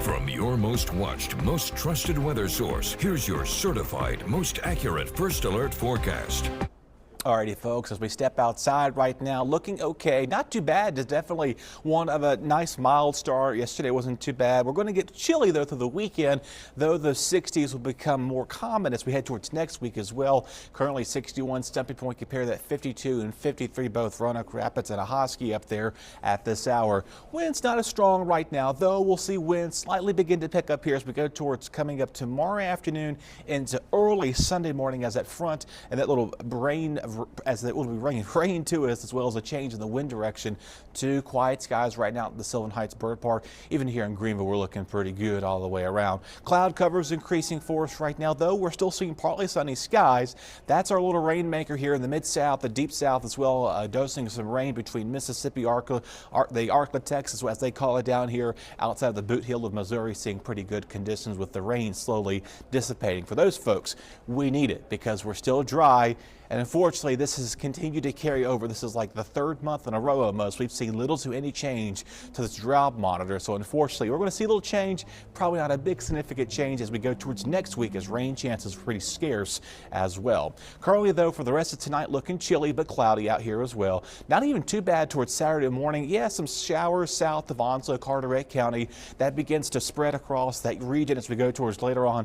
From your most watched, most trusted weather source, here's your certified, most accurate First Alert forecast. Alrighty, folks, as we step outside right now, looking okay. Not too bad. Just definitely one of a nice mild start. Yesterday wasn't too bad. We're going to get chilly, though, through the weekend, though the 60s will become more common as we head towards next week as well. Currently 61 Stumpy Point. Compare that 52 and 53, both Roanoke Rapids and Ahoskie up there at this hour. Wind's not as strong right now, though. We'll see wind slightly begin to pick up here as we go towards coming up tomorrow afternoon into early Sunday morning as that front and that little rain as it will be rain to us, as well as a change in the wind direction to quiet skies right now at the Sylvan Heights Bird Park. Even here in Greenville, we're looking pretty good all the way around. Cloud cover is increasing for us right now, though we're still seeing partly sunny skies. That's our little rainmaker here in the mid-south, the deep south as well, dosing some rain between Mississippi, the Arklatex, as they call it down here outside of the Boot Heel of Missouri, seeing pretty good conditions with the rain slowly dissipating. For those folks, we need it because we're still dry. And unfortunately, this has continued to carry over. This is like the third month in a row almost. We've seen little to any change to this drought monitor. So unfortunately, we're going to see a little change, probably not a big significant change as we go towards next week, as rain chances are pretty scarce as well. Currently, though, for the rest of tonight, looking chilly but cloudy out here as well. Not even too bad towards Saturday morning. Yeah, some showers south of Onslow, Carteret County. That begins to spread across that region as we go towards later on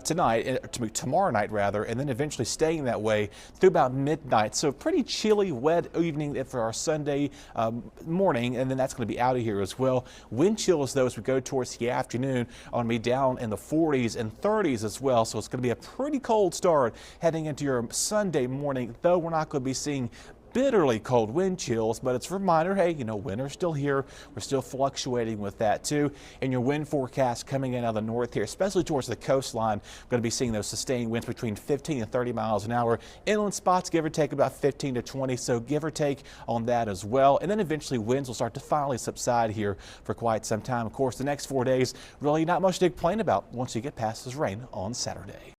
tomorrow night rather, and then eventually staying that way through about midnight. So pretty chilly, wet evening for our Sunday morning, and then that's going to be out of here as well. Wind chills, though, as we go towards the afternoon, are going to be down in the 40s and 30s as well. So it's going to be a pretty cold start heading into your Sunday morning, though we're not going to be seeing bitterly cold wind chills, but it's a reminder, hey, you know, winter's still here. We're still fluctuating with that too. And your wind forecast coming in out of the north here, especially towards the coastline, we're going to be seeing those sustained winds between 15 and 30 miles an hour. Inland spots, give or take about 15 to 20, so give or take on that as well. And then eventually winds will start to finally subside here for quite some time. Of course, the next 4 days, really not much to complain about once you get past this rain on Saturday.